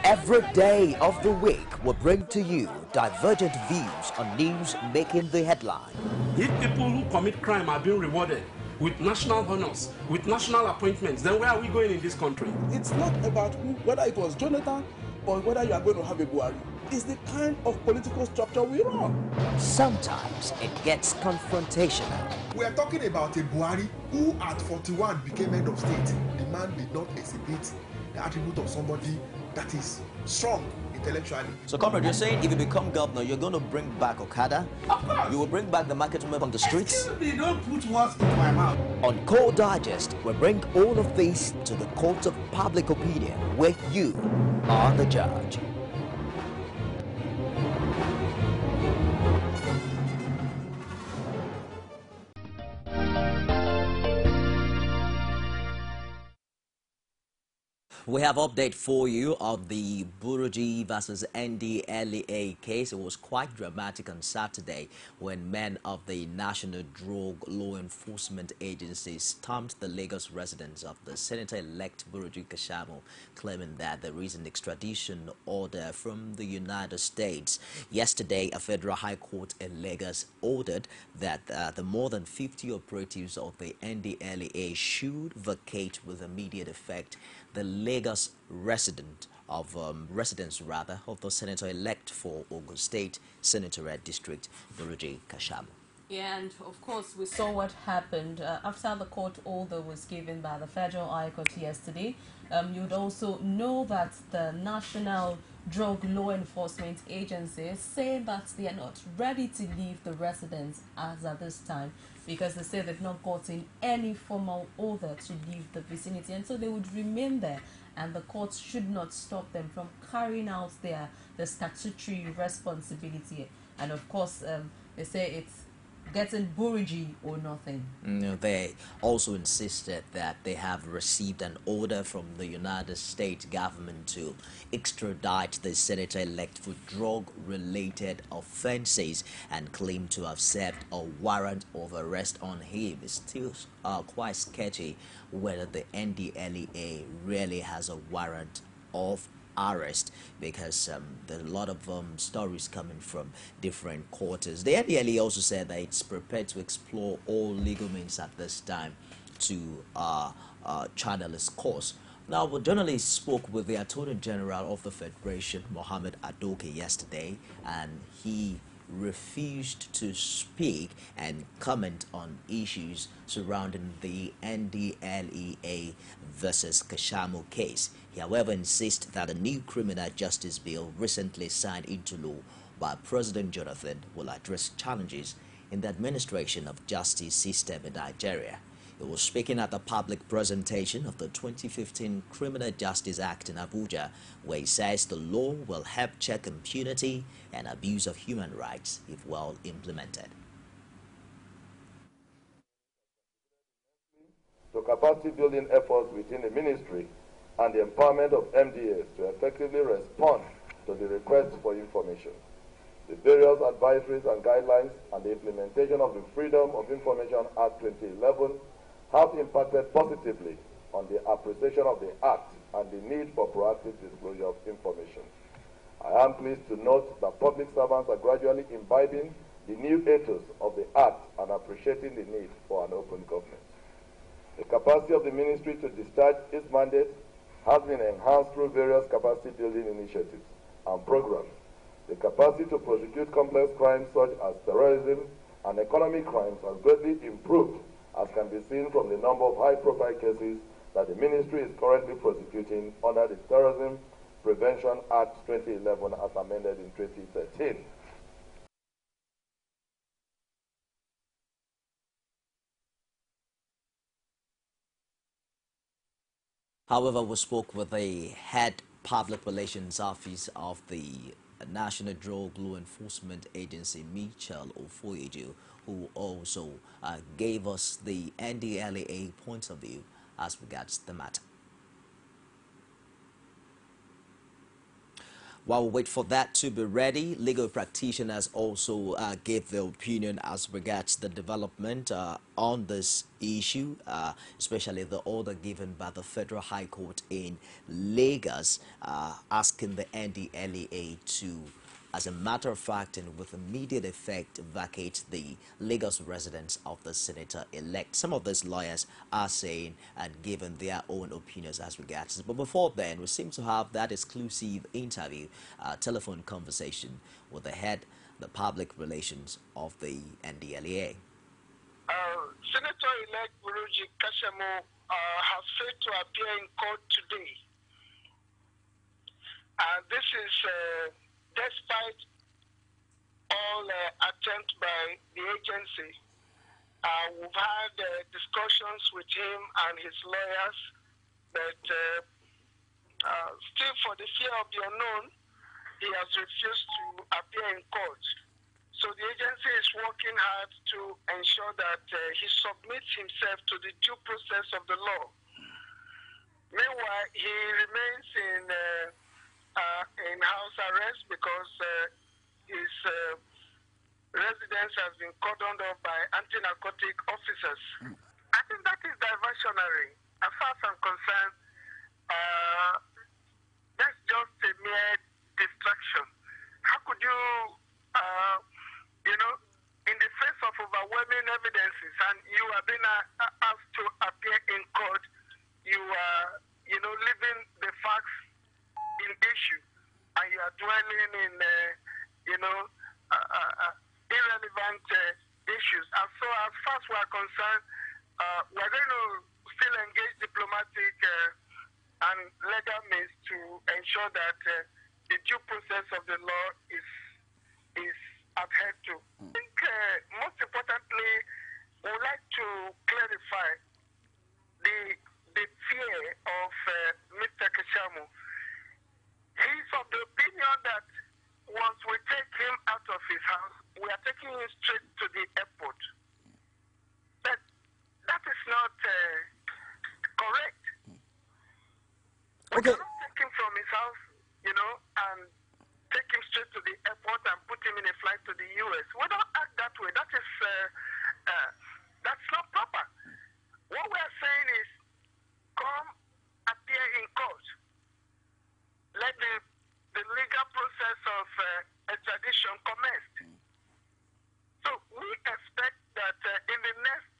Every day of the week will bring to you divergent views on news making the headline. If people who commit crime are being rewarded with national honors, with national appointments, then where are we going in this country? It's not about whether it was Jonathan or whether you are going to have a Buhari. It's the kind of political structure we run. Sometimes it gets confrontational. We are talking about a Buhari who at 41 became head of state. The man did not exhibit the attribute of somebody that is strong intellectually. So, comrade, you're saying if you become governor, you're going to bring back Okada? Of course. You will bring back the market women from the streets? Excuse me, don't put words into my mouth. On Core Digest, we bring all of this to the court of public opinion, where you are the judge. We have update for you of the BURUJI versus NDLEA case. It was quite dramatic on Saturday when men of the National Drug Law Enforcement Agency stormed the Lagos residence of the Senator-elect BURUJI KASHAMU, claiming that there is an extradition order from the United States. Yesterday, a federal high court in Lagos ordered that the more than 50 operatives of the NDLEA should vacate with immediate effect the Lagos residence of the senator-elect for Ogun State Senatorial District, BURUJI KASHAMU. Yeah, and of course we saw what happened after the court order was given by the Federal High Court yesterday. You'd also know that the National Drug Law Enforcement Agency say that they are not ready to leave the residence as at this time, because they say they've not gotten any formal order to leave the vicinity, and so they would remain there, and the courts should not stop them from carrying out their statutory responsibility. And of course, they say it's getting BURUJI or nothing. They also insisted that they have received an order from the United States government to extradite the senator-elect for drug-related offenses and claim to have served a warrant of arrest on him. It's still quite sketchy whether the NDLEA really has a warrant of arrest, because there are a lot of stories coming from different quarters. The NDLEA also said that it's prepared to explore all legal means at this time to channel its course. Now, the journalist spoke with the Attorney General of the Federation, Mohammed Adoke, yesterday, and he refused to speak and comment on issues surrounding the NDLEA versus KASHAMU case. He, however, insists that a new criminal justice bill recently signed into law by President Jonathan will address challenges in the administration of justice system in Nigeria. He was speaking at the public presentation of the 2015 Criminal Justice Act in Abuja, where he says the law will help check impunity and abuse of human rights if well implemented. To capacity building efforts within the ministry and the empowerment of MDAs to effectively respond to the request for information. The various advisories and guidelines and the implementation of the Freedom of Information Act 2011 have impacted positively on the appreciation of the Act and the need for proactive disclosure of information. I am pleased to note that public servants are gradually imbibing the new ethos of the Act and appreciating the need for an open government. The capacity of the ministry to discharge its mandate has been enhanced through various capacity building initiatives and programs. The capacity to prosecute complex crimes such as terrorism and economic crimes has greatly improved, as can be seen from the number of high-profile cases that the ministry is currently prosecuting under the Terrorism Prevention Act 2011 as amended in 2013. However, we spoke with the head public relations office of the National Drug Law Enforcement Agency, Michel Ofoyeju, who also gave us the NDLEA point of view as regards the matter. While we wait for that to be ready, legal practitioners also gave their opinion as regards the development on this issue, especially the order given by the Federal High Court in Lagos, asking the NDLEA to, as a matter of fact and with immediate effect, vacate the Lagos residence of the senator-elect. Some of these lawyers are saying and giving their own opinions as regards this. But before then, we seem to have that exclusive interview, telephone conversation with the head, the public relations of the NDLEA. Senator-elect BURUJI KASHAMU has failed to appear in court today. This is despite all attempts by the agency. We've had discussions with him and his lawyers, but still for the fear of the unknown, he has refused to appear in court. So the agency is working hard to ensure that he submits himself to the due process of the law. Meanwhile, he remains in house arrest because his residence has been cordoned off by anti-narcotic officers. I think that is diversionary. As far as I'm concerned, that's just a mere distraction. How could you, in the face of overwhelming evidences and you are being asked to appear in court, you are, leaving the facts in issue, and you are dwelling in, irrelevant issues. And so, as far as we are concerned, we are going to still engage diplomatic and legal means to ensure that the due process of the law is adhered to. I think, most importantly, we would like to clarify the fear of Mr. KASHAMU. He's of the opinion that once we take him out of his house, we are taking him straight to the airport. But that is not correct. We cannot take him from his house, and take him straight to the airport and put him in a flight to the U.S. We don't act that way. That is, that's not proper. What we are saying is, come appear in court. Let the legal process of extradition commence. So we expect that in the next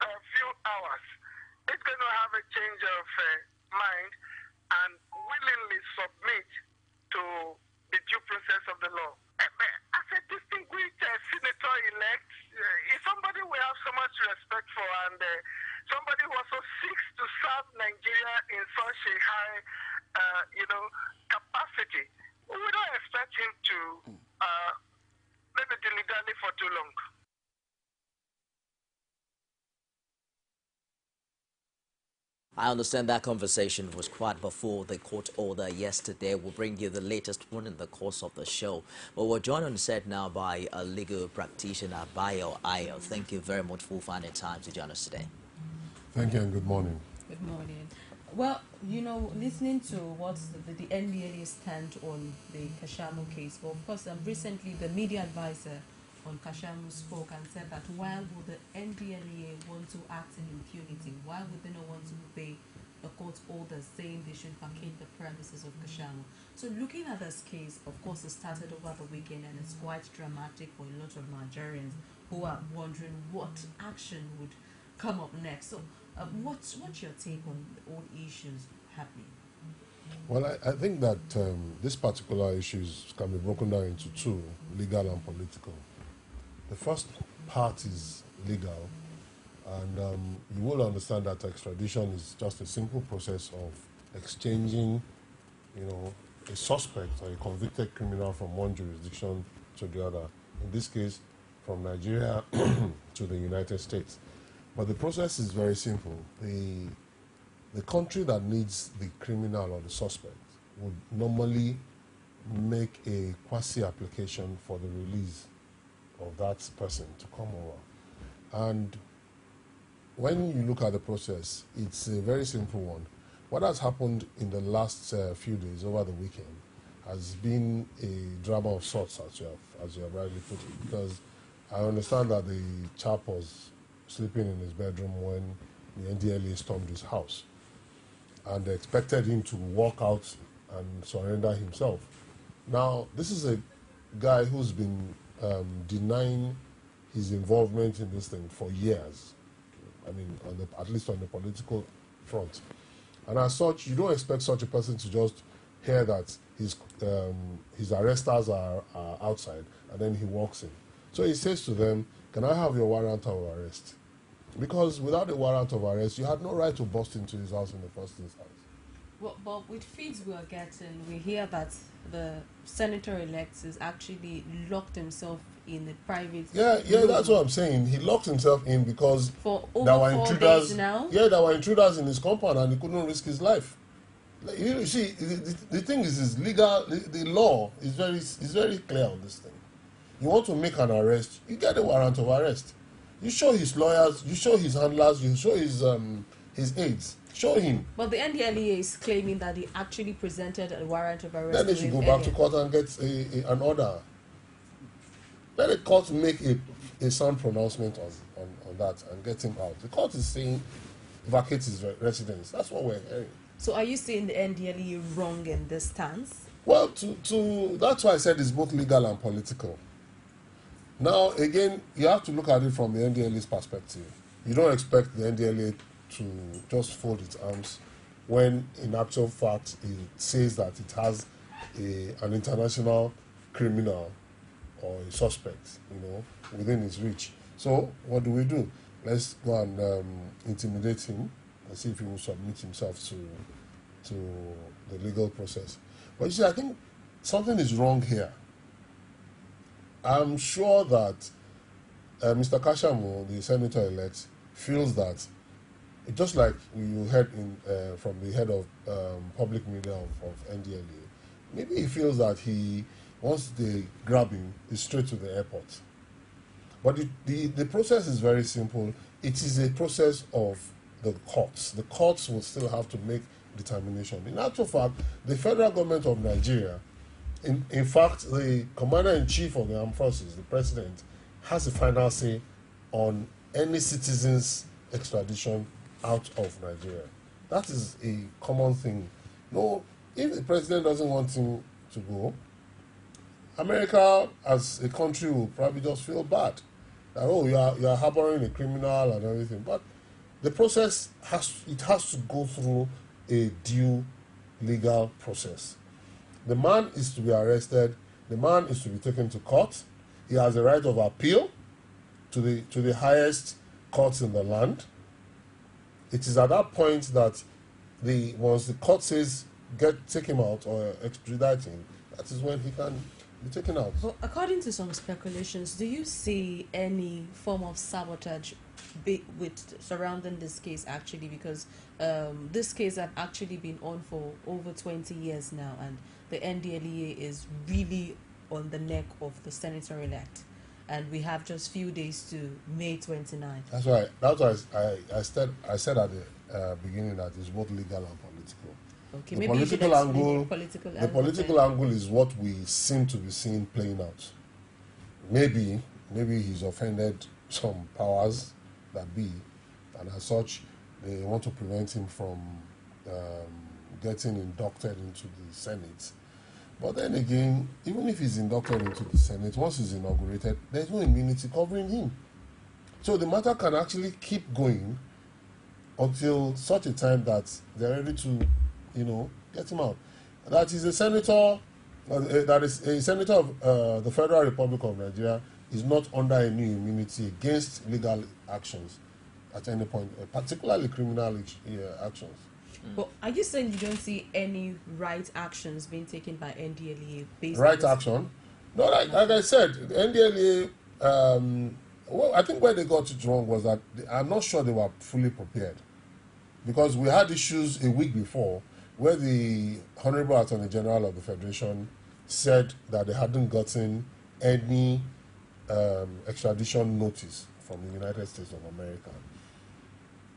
few hours, it's going to have a change of mind and willingly submit to the due process of the law. As a distinguished senator-elect, is somebody we have so much respect for, and somebody who also seeks to serve Nigeria in such a high, capacity. We don't expect him to maybe dilly-dally for too long. I understand that conversation was quite before the court order yesterday. We'll bring you the latest one in the course of the show. But we're joined on set now by a legal practitioner, BAYO, AYO. Thank you very much for finding time to join us today. Thank you and good morning. Good morning. Well, listening to what the NDLEA stand on the KASHAMU case, well, of course, recently the media advisor on KASHAMU spoke and said that why would the NDLEA want to act in impunity? Why would they not want to obey the court order saying they should vacate the premises of KASHAMU? So looking at this case, of course, it started over the weekend and it's quite dramatic for a lot of Nigerians who are wondering what action would come up next. So what's your take on all issues happening? Well, I think that this particular issues can be broken down into two, legal and political. The first part is legal, and you will understand that extradition is just a simple process of exchanging, a suspect or a convicted criminal from one jurisdiction to the other. In this case, from Nigeria to the United States. But the process is very simple. The country that needs the criminal or the suspect would normally make a quasi-application for the release of that person to come over. And when you look at the process, it's a very simple one. What has happened in the last few days over the weekend has been a drama of sorts, as you have rightly put it, because I understand that the chap was sleeping in his bedroom when the NDLEA stormed his house, and they expected him to walk out and surrender himself. Now, this is a guy who's been denying his involvement in this thing for years. I mean, at least on the political front. And as such, you don't expect such a person to just hear that his arresters are outside, and then he walks in. So he says to them, "Can I have your warrant of arrest?" Because without a warrant of arrest, you had no right to bust into his house in the first instance. Well, but with feeds we are getting, we hear that the senator-elect is actually locked himself in a private room. That's what I'm saying. He locked himself in because for over there were 4 intruders. days now. Yeah, there were intruders in his compound, and he couldn't risk his life. You see, the thing is legal. The law is very clear on this thing. You want to make an arrest, you get a warrant of arrest. You show his lawyers, you show his handlers, you show his aides. Show him. But the NDLEA is claiming that he actually presented a warrant of arrest. Then they should go back to court and get an order. Let the court make a sound pronouncement on that and get him out. The court is saying vacate his residence. That's what we're hearing. So are you saying the NDLEA wrong in this stance? Well, that's why I said it's both legal and political. Now, again, you have to look at it from the NDLEA's perspective. You don't expect the NDLEA to just fold its arms when, in actual fact, it says that it has an international criminal or a suspect, within its reach. So, what do? Let's go and intimidate him and see if he will submit himself to the legal process. But you see, I think something is wrong here. I'm sure that Mr. KASHAMU, the senator-elect, feels that, just like you heard from the head of public media of NDLEA, maybe he feels that once they grab him, it's straight to the airport. But the process is very simple. It is a process of the courts. The courts will still have to make determination. In actual fact, the federal government of Nigeria, in fact, the commander-in-chief of the armed forces, the president, has the final say on any citizen's extradition out of Nigeria. That is a common thing. No, if the president doesn't want him to go, America as a country will probably just feel bad. That, you are harboring a criminal and everything. But the process has to go through a due legal process. The man is to be arrested. The man is to be taken to court. He has the right of appeal to the highest courts in the land. It is at that point that once the court says take him out or extradite him, that is when he can be taken out. Well, according to some speculations, do you see any form of sabotage surrounding this case actually? Because this case has actually been on for over 20 years now, and the NDLEA is really on the neck of the senator-elect, and we have just few days to May 29th. That's why I said at the beginning that it's both legal and political. Okay, The maybe you should explain the political angle is what we seem to be seeing playing out. Maybe he's offended some powers that be, and as such, they want to prevent him from getting inducted into the Senate. But then again, even if he's inducted into the Senate, once he's inaugurated, there's no immunity covering him. So the matter can actually keep going until such a time that they're ready to, get him out. That is a senator, of the Federal Republic of Nigeria is not under any immunity against legal actions at any point, particularly criminal actions. But are you saying you don't see any right actions being taken by NDLEA based on this action? No, like I said, the NDLEA, I think where they got it wrong was that I'm not sure they were fully prepared. Because we had issues a week before where the Honorable Attorney General of the Federation said that they hadn't gotten any extradition notice from the United States of America.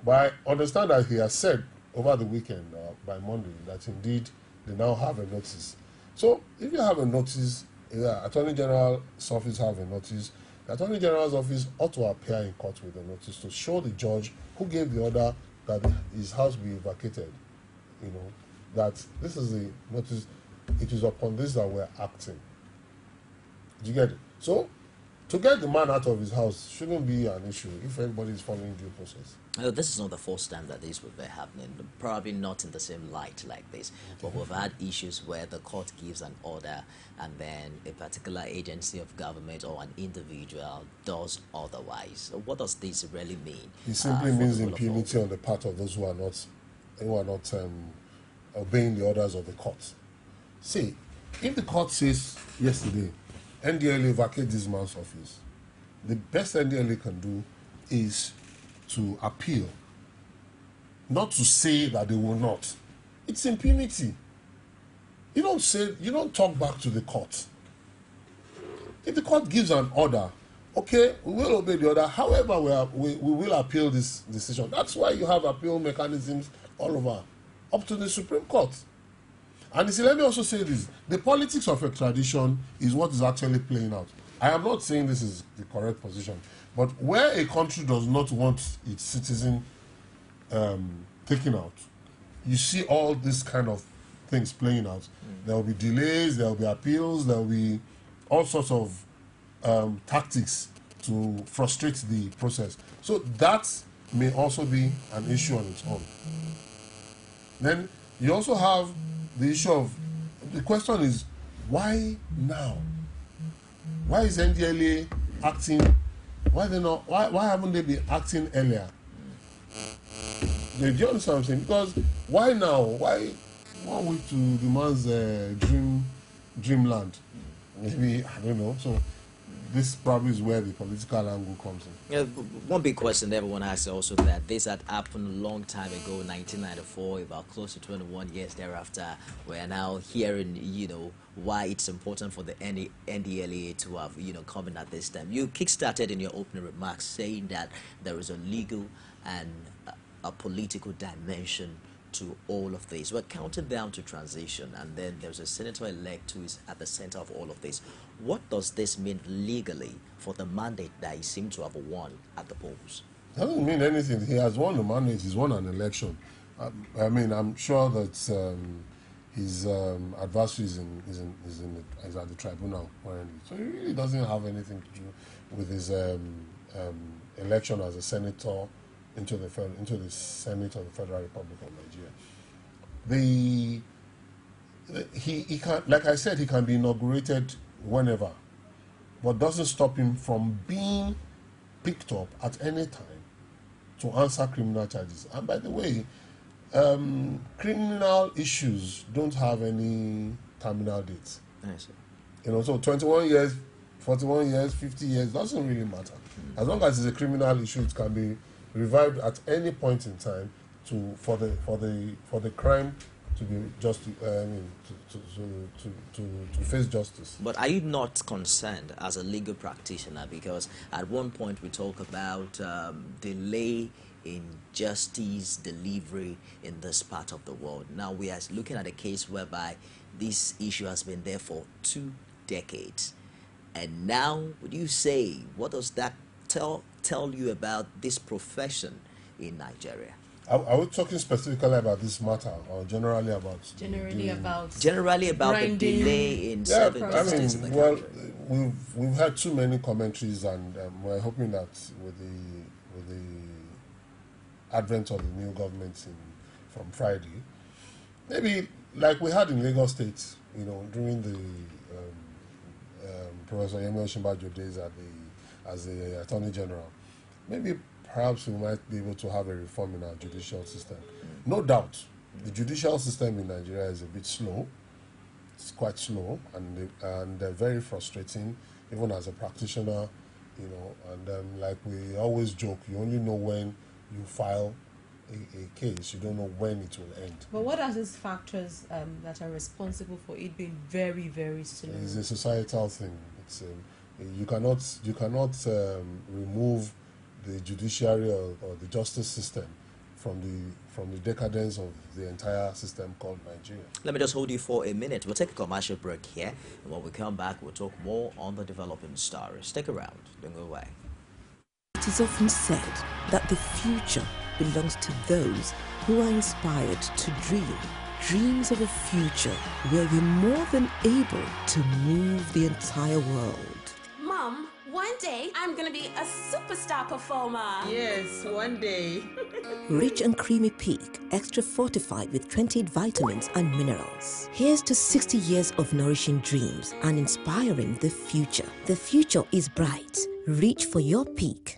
But I understand that he has said over the weekend, by Monday, that indeed they now have a notice. So if you have a notice, Attorney General's office have a notice, the Attorney General's office ought to appear in court with a notice to show the judge who gave the order that his house be vacated, that this is the notice, it is upon this that we're acting. Do you get it? So, to get the man out of his house shouldn't be an issue if everybody is following due process. This is not the first time that this would be happening, probably not in the same light like this, but we've had issues where the court gives an order and then a particular agency of government or an individual does otherwise. So what does this really mean? It simply means impunity on the part of those who are not obeying the orders of the court. See, if the court says yesterday, NDLEA vacate this man's office, the best NDLEA can do is to appeal, not to say that they will not. It's impunity. You don't talk back to the court. If the court gives an order, okay, we will obey the order. However, we will appeal this decision. That's why you have appeal mechanisms all over, up to the Supreme Court. And you see, let me also say this. The politics of extradition is what is actually playing out. I am not saying this is the correct position, but where a country does not want its citizen taken out, you see all this kind of things playing out. There will be delays, there will be appeals, there will be all sorts of tactics to frustrate the process. So that may also be an issue on its own. Then you also have the issue of, the question is, why now? Why is NDLEA acting? Why haven't they been acting earlier? Do you understand what I'm saying? Because why now? Why 1 week to the man's dreamland? Maybe, I don't know. So this probably is where the political angle comes in. Yeah, one big question everyone asks also that this had happened a long time ago, 1994, about close to 21 years thereafter. We are now hearing, why it's important for the NDLEA to have, come in at this time. You kickstarted in your opening remarks saying that there is a legal and a political dimension to all of this. We're counting down to transition, and then there's a senator-elect who is at the center of all of this. What does this mean legally for the mandate that he seemed to have won at the polls? It doesn't mean anything. He has won the mandate. He's won an election. I'm sure that his adversary is at the tribunal currently. So he really doesn't have anything to do with his election as a senator into the Senate of the Federal Republic of Nigeria. He can, like I said, he can be inaugurated whenever, but doesn't stop him from being picked up at any time to answer criminal charges. And by the way, criminal issues don't have any terminal dates. Yes. So 21 years, 41 years, 50 years doesn't really matter. As long as it's a criminal issue, it can be revived at any point in time for the crime to be just to face justice. But are you not concerned as a legal practitioner, because at one point we talk about delay in justice delivery in this part of the world. Now we are looking at a case whereby this issue has been there for 2 decades, and now would you say, what does that tell you about this profession in Nigeria? Are we talking specifically about this matter, or generally about delay in serving justice in the country? Well, we've had too many commentaries, and we're hoping that with the advent of the new government from Friday, maybe like we had in Lagos State, during the Professor Yemi Osinbajo days as the Attorney General, maybe perhaps we might be able to have a reform in our judicial system. No doubt, the judicial system in Nigeria is a bit slow. It's quite slow, and very frustrating, even as a practitioner, and like we always joke, you only know when you file a case, you don't know when it will end. But what are these factors that are responsible for it being very, very slow? It's a societal thing. It's you cannot remove the judiciary or the justice system from the decadence of the entire system called Nigeria. Let me just hold you for a minute. We'll take a commercial break here, and when we come back, we'll talk more on the developing story. Stick around. Don't go away. It is often said that the future belongs to those who are inspired to dream. Dreams of a future where you're more than able to move the entire world. Mom, one day I'm gonna be a superstar performer. Yes, one day. Rich and creamy peak, extra fortified with 28 vitamins and minerals. Here's to 60 years of nourishing dreams and inspiring the future. The future is bright. Reach for your peak.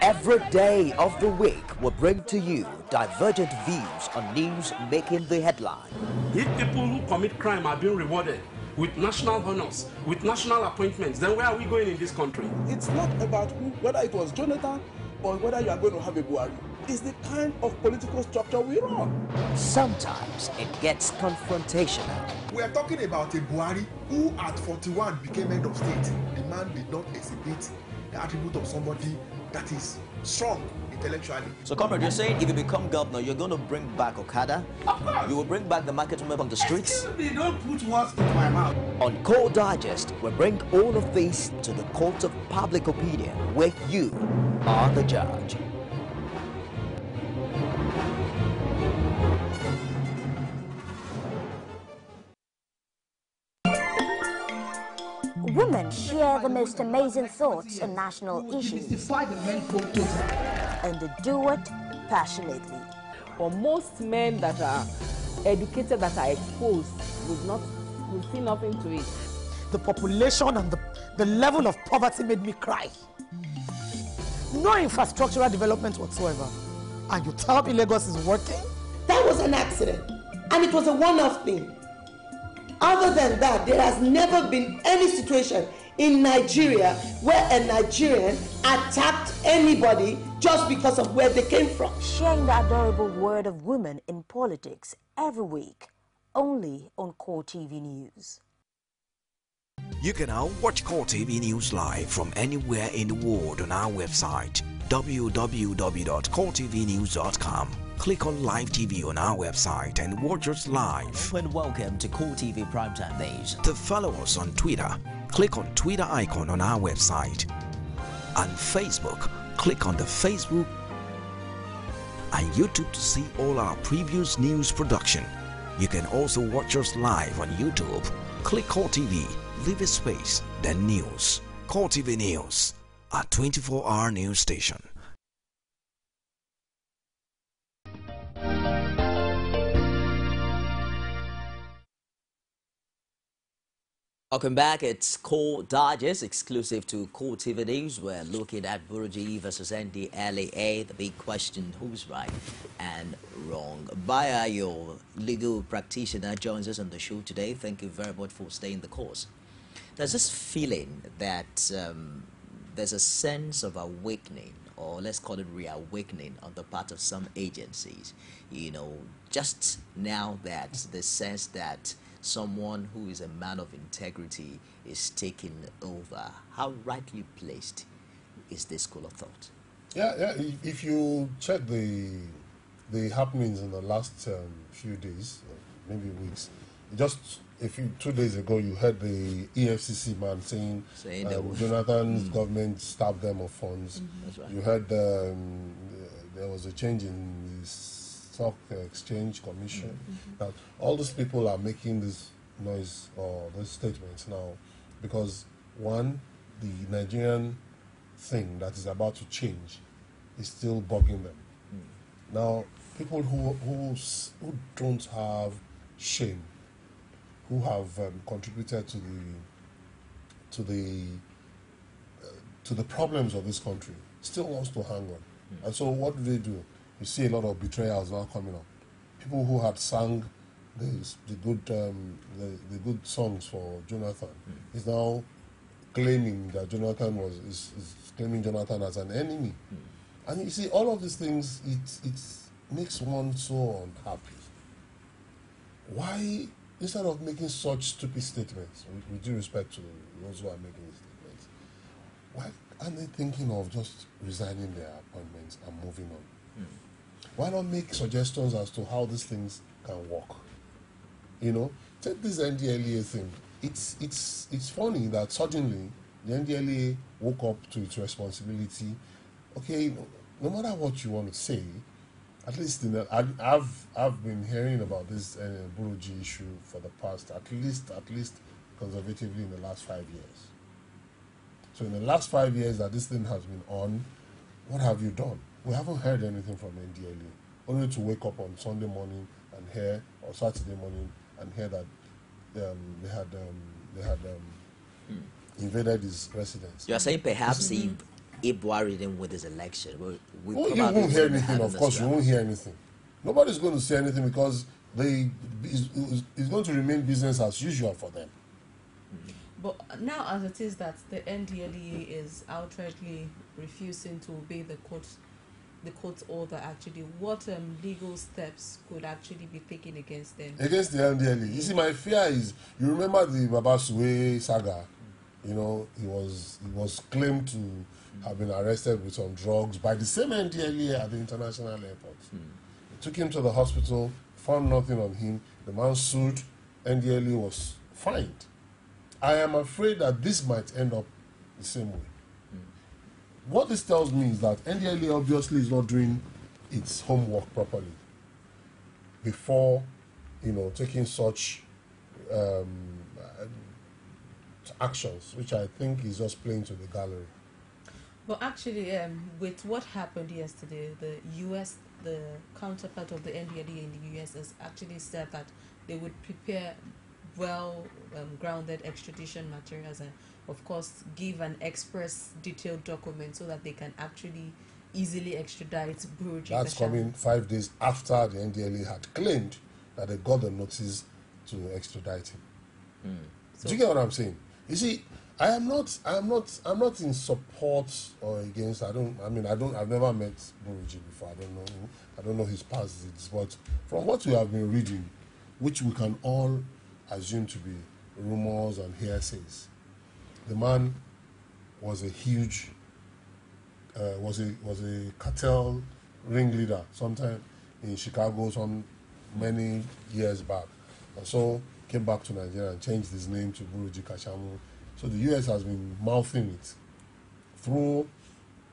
Every day of the week will bring to you divergent views on news making the headline. If people who commit crime are being rewarded with national honors, with national appointments, then where are we going in this country? It's not about whether it was Jonathan or whether you are going to have a Buhari. It's the kind of political structure we run. Sometimes it gets confrontational. We are talking about a Buhari who at 41 became head of state. The man did not exhibit the attribute of somebody that is strong intellectually. So, comrade, you're saying if you become governor, you're going to bring back Okada? Of course. You will bring back the market women on the streets? Excuse me, don't put words into my mouth. On Core Digest, we bring all of this to the court of public opinion, where you are the judge. Women share the most amazing thoughts on national issues, and they do it passionately. For most men that are educated, that are exposed, will see nothing to it. The population and the level of poverty made me cry. No infrastructural development whatsoever. And you tell me Lagos is working? That was an accident, and it was a one-off thing. Other than that, there has never been any situation in Nigeria where a Nigerian attacked anybody just because of where they came from. Sharing the adorable word of women in politics every week, only on Core TV News. You can now watch Core TV News live from anywhere in the world on our website www.coretvnews.com. Click on Live TV on our website and watch us live. And welcome to Core TV Primetime Days. To follow us on Twitter, click on Twitter icon on our website. On Facebook, click on the Facebook and YouTube to see all our previous news production. You can also watch us live on YouTube. Click Core TV, leave a space, then News. Core TV News, a 24-hour news station. Welcome back. It's Core Digest, exclusive to Core TV News. We're looking at BURUJI versus NDLEA, the big question, who's right and wrong. AYO, legal practitioner, joins us on the show today. Thank you very much for staying the course. There's this feeling that there's a sense of awakening, or let's call it reawakening, on the part of some agencies. You know, just now that the sense that someone who is a man of integrity is taking over. How rightly placed is this school of thought? Yeah. If you check the happenings in the last few days, maybe weeks, just 2 days ago, you heard the EFCC man saying Jonathan's government stabbed them of funds. That's right. You heard there was a change in the Stock Exchange Commission. Now, all these people are making this noise or these statements now because, one, the Nigerian thing that is about to change is still bugging them. Now, people who don't have shame, who have contributed to the problems of this country, still wants to hang on. And so what do? You see a lot of betrayals now coming up. People who had sung the good songs for Jonathan is now claiming that Jonathan is claiming Jonathan as an enemy. And you see, all of these things, it makes one so unhappy. Why, instead of making such stupid statements, with due respect to those who are making these statements, why aren't they thinking of just resigning their appointments and moving on? Why not make suggestions as to how these things can work? You know, take this NDLEA thing. It's funny that suddenly the NDLEA woke up to its responsibility. Okay, no matter what you want to say, at least I've been hearing about this BURUJI issue for the past at least conservatively in the last 5 years. So in the last 5 years that this thing has been on, what have you done? We haven't heard anything from NDLEA, only to wake up on Sunday morning and hear, or Saturday morning and hear that they had invaded his residence. You are saying perhaps if Buhari didn't win this election, we you won't hear anything. Of course, you won't hear anything. Nobody's going to say anything because it's going to remain business as usual for them. But now, as it is that the NDLEA is outrightly refusing to obey the court's order, actually, what legal steps could actually be taken against them? Against the NDLEA. You see, my fear is, you remember the Babasuwe saga? You know, he was claimed to have been arrested with some drugs by the same NDLEA at the international airport. They took him to the hospital, found nothing on him. The man sued. NDLEA was fined. I am afraid that this might end up the same way. What this tells me is that NDLEA obviously is not doing its homework properly before, you know, taking such actions, which I think is just playing to the gallery. But actually, with what happened yesterday, the U.S., the counterpart of the NDLEA in the U.S. has actually said that they would prepare grounded extradition materials and, of course, give an express detailed document so that they can actually easily extradite BURUJI. That's coming 5 days after the NDLEA had claimed that they got the notice to extradite him. So, do you get what I'm saying? You see, I'm not in support or against. I've never met BURUJI before. I don't know his past deeds, but from what we have been reading, which we can all assume to be rumors and hearsays, the man was a huge, was a cartel ringleader sometime in Chicago many years back, and so came back to Nigeria and changed his name to BURUJI KASHAMU. So the US has been mouthing it through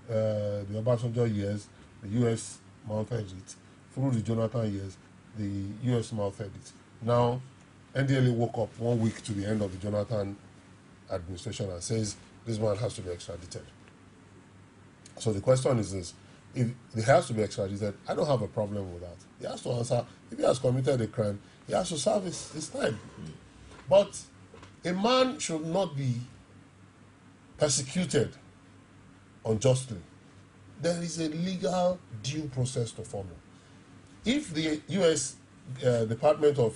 the Obasanjo years. The US mouthed it through the Jonathan years. The US mouthed it. Now, NDLEA woke up 1 week to the end of the Jonathan administration and says this man has to be extradited. So the question is this: if he has to be extradited, I don't have a problem with that. He has to answer. If he has committed a crime, he has to serve his time. But a man should not be persecuted unjustly. There is a legal due process to follow. If the U.S. Department of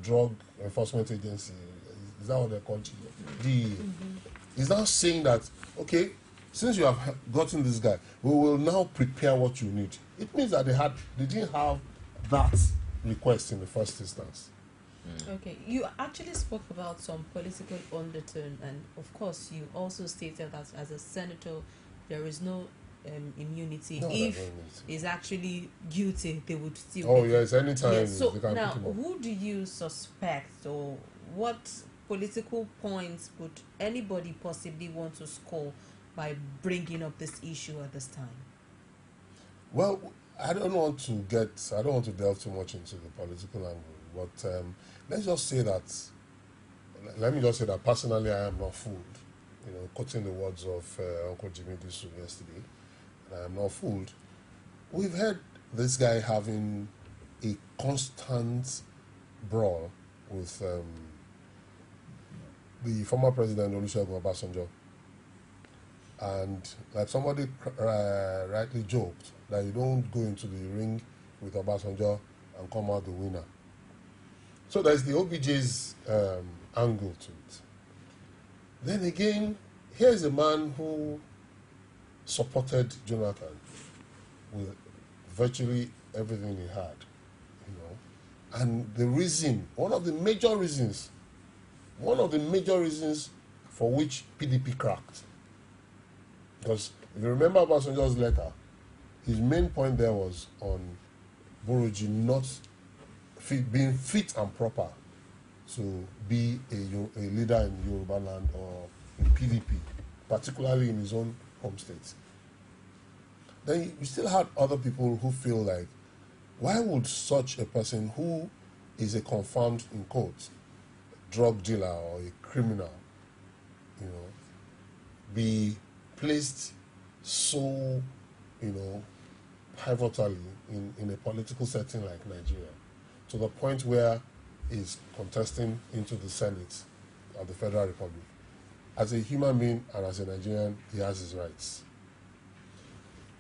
Drug Enforcement Agency, is that what they're called? DEA, is now saying that, okay, since you have gotten this guy, we will now prepare what you need. It means that they didn't have that request in the first instance. Okay, you actually spoke about some political undertone, and of course you also stated that as a senator there is no immunity. No, if he's actually guilty, they would still. Oh yes, anytime. Yes. So they can now, pick him up. who do you suspect, or what political points would anybody possibly want to score by bringing up this issue at this time? Well, I don't want to delve too much into the political angle, but let me just say that personally I am not fooled. You know, quoting the words of Uncle Jimmy Disu yesterday, I am not fooled. We've heard this guy having a constant brawl with the former president Olusegun Obasanjo, and like somebody rightly joked that you don't go into the ring with Obasanjo and come out the winner. So there's the OBJ's angle to it. Then again, here's a man who supported Jonathan with virtually everything he had, you know. And the reason, one of the major reasons for which PDP cracked, because if you remember Obasanjo's letter, his main point there was on BURUJI not being fit and proper to be a leader in Yoruba land or in PDP, particularly in his own home state. Then you still had other people who feel like, why would such a person who is a confirmed, in quotes, drug dealer or a criminal, you know, be placed so, you know, pivotally in a political setting like Nigeria, to the point where he's contesting into the Senate of the Federal Republic. As a human being and as a Nigerian, he has his rights.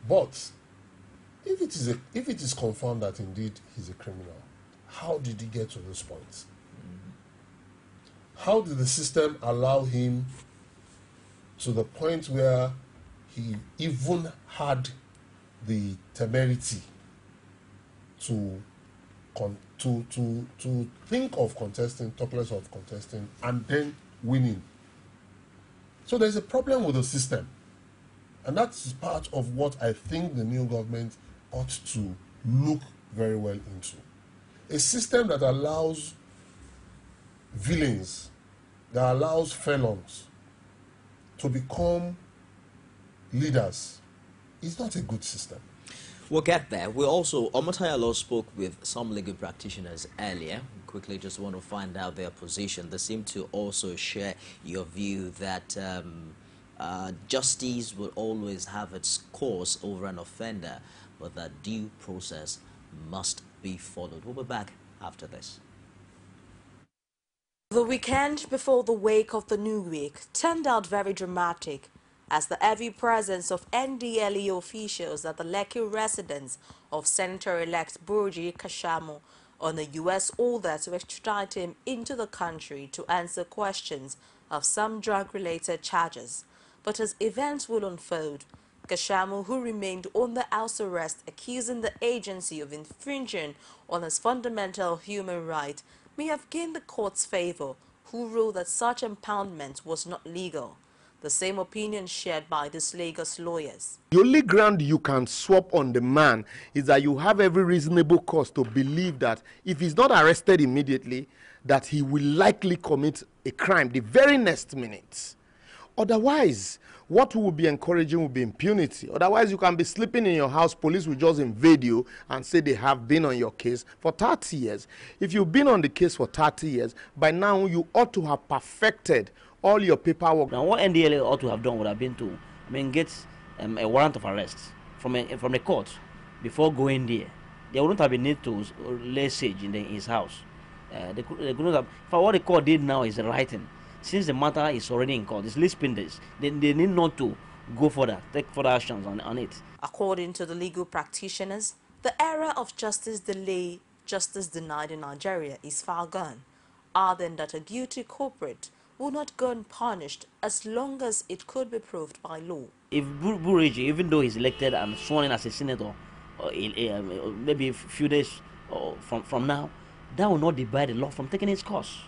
But if it is confirmed that indeed he's a criminal, how did he get to this point? How did the system allow him to the point where he even had the temerity to think of contesting, talk less of contesting, and then winning? So there's a problem with the system. And that's part of what I think the new government ought to look very well into. A system that allows villains, that allows felons to become leaders is not a good system. We'll get there. We also, Omotayo spoke with some legal practitioners earlier. Quickly, just want to find out their position. They seem to also share your view that justice will always have its course over an offender, but that due process must be followed. We'll be back after this. The weekend before the wake of the new week turned out very dramatic as the heavy presence of NDLEA officials at the Lekki residence of Senator-elect BURUJI KASHAMU on a U.S. order to extradite him into the country to answer questions of some drug-related charges. But as events will unfold, KASHAMU, who remained under house arrest accusing the agency of infringing on his fundamental human right, may have gained the court's favor, who ruled that such impoundment was not legal. The same opinion shared by these Lagos lawyers. The only ground you can swap on the man is that you have every reasonable cause to believe that if he's not arrested immediately, that he will likely commit a crime the very next minute. Otherwise, what will be encouraging will be impunity. Otherwise, you can be sleeping in your house, police will just invade you and say they have been on your case for 30 years. If you've been on the case for 30 years, by now you ought to have perfected all your paperwork. Now, what NDLEA ought to have done would have been to, get a warrant of arrest from the court before going there. There wouldn't have been need to lay siege in his house. They couldn't have. For what the court did now is the right thing. Since the matter is already in court, it's least pending. They need not to go further, take further actions on it. According to the legal practitioners, the era of justice delayed, justice denied in Nigeria is far gone, adding that a guilty culprit will not go unpunished as long as it could be proved by law. If BURUJI, even though he's elected and sworn in as a senator, maybe a few days from now, that will not debar the law from taking its course.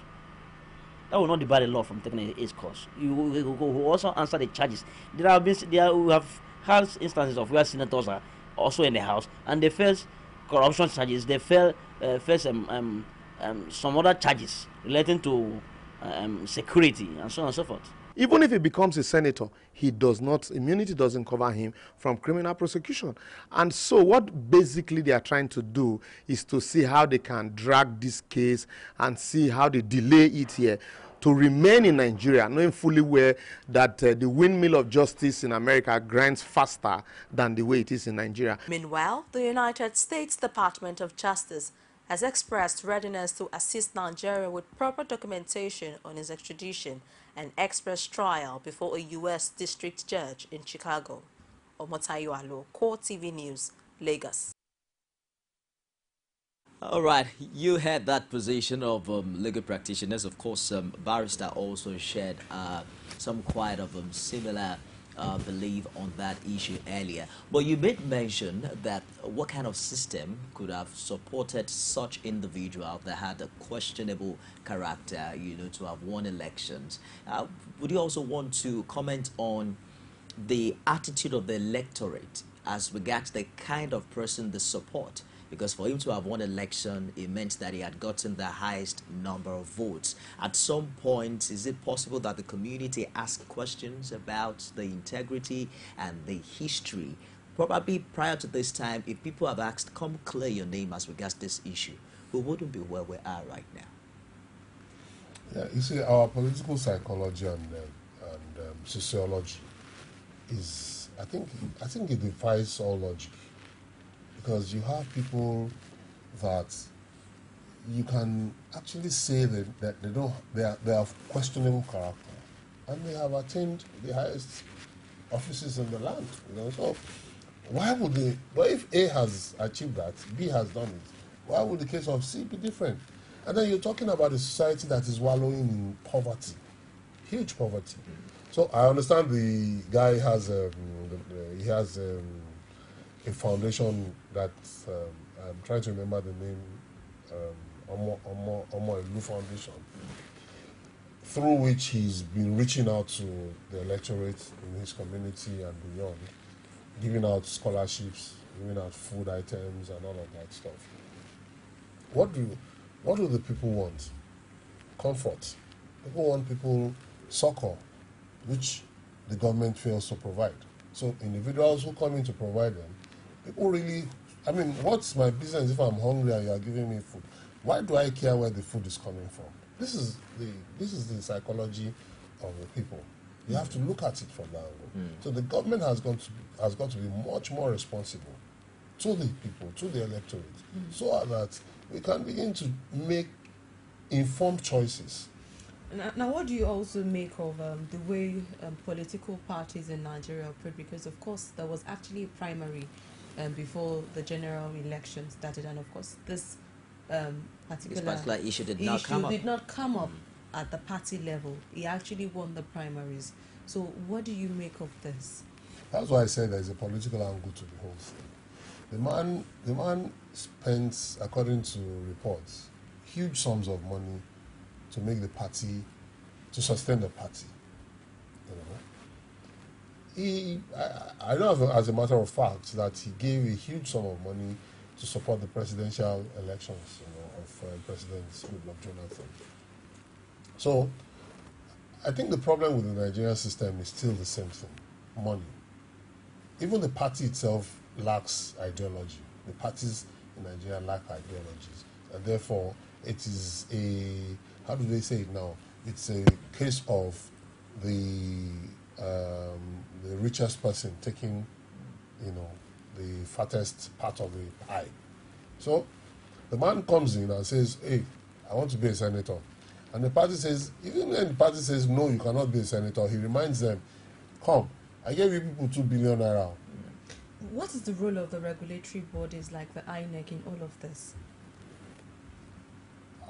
That will not debar the law from taking its course. You will also answer the charges. We have had instances of where senators are also in the house and they face corruption charges. They face some other charges relating to security and so on and so forth. Even if he becomes a senator, immunity doesn't cover him from criminal prosecution. And so what basically they are trying to do is to see how they can drag this case and see how they delay it here to remain in Nigeria, knowing fully well that the windmill of justice in America grinds faster than the way it is in Nigeria. Meanwhile, the United States Department of Justice has expressed readiness to assist Nigeria with proper documentation on his extradition and express trial before a U.S. district judge in Chicago. Omotayo, Core TV News, Lagos. All right, you had that position of legal practitioners. Of course, Barrister also shared some quite of similar belief on that issue earlier. But you made mention that what kind of system could have supported such individual that had a questionable character, to have won elections. Would you also want to comment on the attitude of the electorate as regards the kind of person they support. Because for him to have won election, it meant that he had gotten the highest number of votes. At some point, is it possible that the community asked questions about the integrity and the history? Probably prior to this time, if people have asked, come clear your name as regards this issue, we wouldn't be where we are right now. Yeah, you see, our political psychology and sociology is, I think it defies all logic. Because you have people that you can actually say that they are questionable character, and they have attained the highest offices in the land. So why would they? But if A has achieved that, B has done it, why would the case of C be different? And then you're talking about a society that is wallowing in poverty, huge poverty. So I understand the guy has a foundation that I'm trying to remember the name, Omo Elu Foundation, through which he's been reaching out to the electorate in his community and beyond, giving out scholarships, giving out food items and all of that stuff. What do the people want? Comfort. People want succor, which the government fails to provide. So individuals who come in to provide them, people really, I mean, what's my business if I'm hungry and you are giving me food? Why do I care where the food is coming from? This is the psychology of the people. You have to look at it from that angle. So the government has got to be much more responsible to the people, to the electorate, so that we can begin to make informed choices. Now, what do you also make of the way political parties in Nigeria operate? Because, of course, there was actually a primary before the general election started, and, of course, this particular issue did not come up at the party level. He actually won the primaries. So what do you make of this? That's why I said there's a political angle to the whole thing. The man spends, according to reports, huge sums of money to make the party, to sustain the party. I know as a matter of fact that he gave a huge sum of money to support the presidential elections of President Goodluck Jonathan. So I think the problem with the Nigerian system is still the same thing, money. Even the party itself lacks ideology. The parties in Nigeria lack ideologies. And therefore, it is how do they say it now? It's a case of the richest person taking, the fattest part of the pie. So the man comes in and says, hey, I want to be a senator. And the party says, even when the party says, no, you cannot be a senator, he reminds them, come, I gave you people 2 billion naira. What is the role of the regulatory bodies like the INEC in all of this?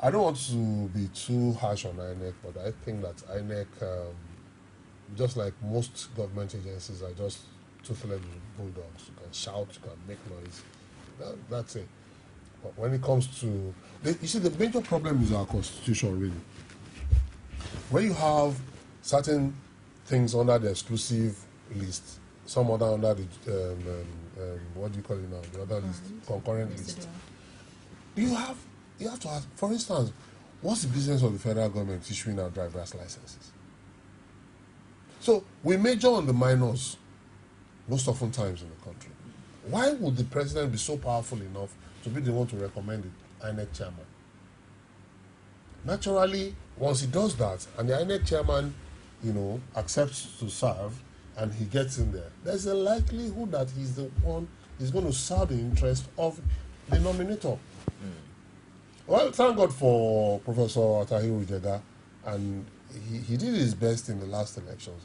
I don't want to be too harsh on INEC, but I think that INEC, just like most government agencies, are just two-legged bulldogs. You can shout, you can make noise. That's it. But when it comes to, you see, the major problem is our constitution, really. When you have certain things under the exclusive list, some other under the, what do you call it now, the other list, concurrent list, you have to ask, for instance, what's the business of the federal government issuing our driver's licenses? So we major on the minors most often times in the country. Why would the president be so powerful enough to be the one to recommend the INEC chairman? Naturally, once he does that, and the INEC chairman, accepts to serve, and he gets in there, there's a likelihood that he's the one who's going to serve the interest of the nominator. Well, thank God for Professor Tahiru Jega, and he did his best in the last elections.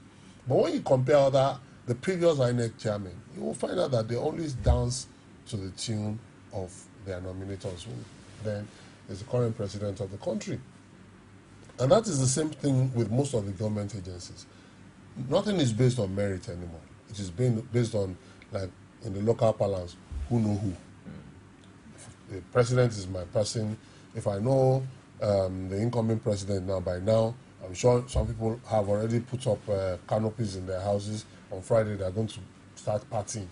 But when you compare the previous INEC chairman, you will find out that they always dance to the tune of their nominators, who then is the current president of the country. And that is the same thing with most of the government agencies. Nothing is based on merit anymore. It is based on, like, in the local parlance, who know who. The president is my person. If I know the incoming president now, by now, I'm sure some people have already put up canopies in their houses. On Friday, they're going to start partying.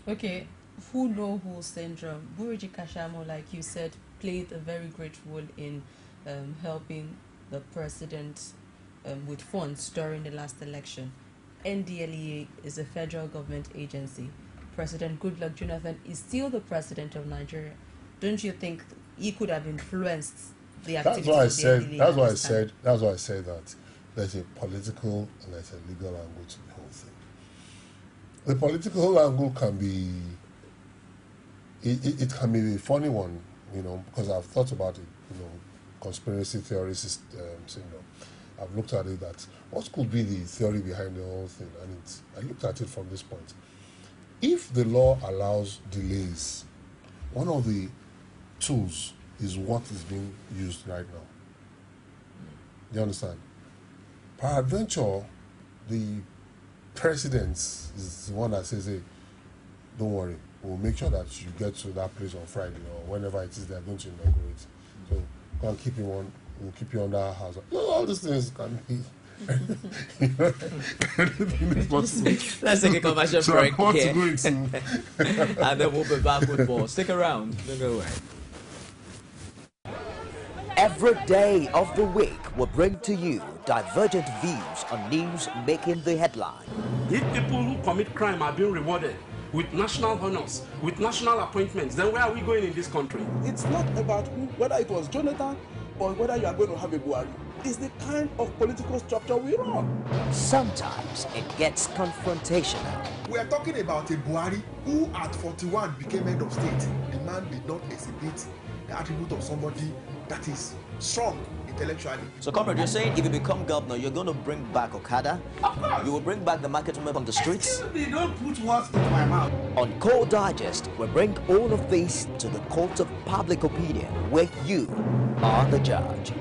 Okay, who know who syndrome? BURUJI KASHAMU, like you said, played a very great role in helping the president with funds during the last election. NDLEA is a federal government agency. President Goodluck Jonathan is still the president of Nigeria. Don't you think he could have influenced the activities of the NDLEA? That's why I said that there's a political and there's a legal angle to the whole thing. The political angle can be, it can be a funny one, because I've thought about it, conspiracy theories syndrome. I've looked at it that what could be the theory behind the whole thing, and I looked at it from this point. If the law allows delays, one of the tools is what is being used right now. You understand? Peradventure, the president is the one that says, hey, don't worry, we'll make sure that you get to that place on Friday or whenever it is they're going to inaugurate. So go and keep you on, we'll keep you under our house. All these things can be. Let's take a commercial break here. And then we'll be back with more. Stick around, don't go away. Every day of the week will bring to you divergent views on news making the headline. If people who commit crime are being rewarded with national honors, with national appointments, then where are we going in this country? It's not about whether it was Jonathan or whether you are going to have a Buhari. It's the kind of political structure we run. Sometimes it gets confrontational. We are talking about a Buhari who at 41 became head of state. The man did not exhibit the attribute of somebody that is strong intellectually. So, comrade, you're saying if you become governor, you're going to bring back Okada? You will bring back the market women on the streets? Excuse me, don't put words into my mouth. On Core Digest, we bring all of this to the court of public opinion, where you are the judge.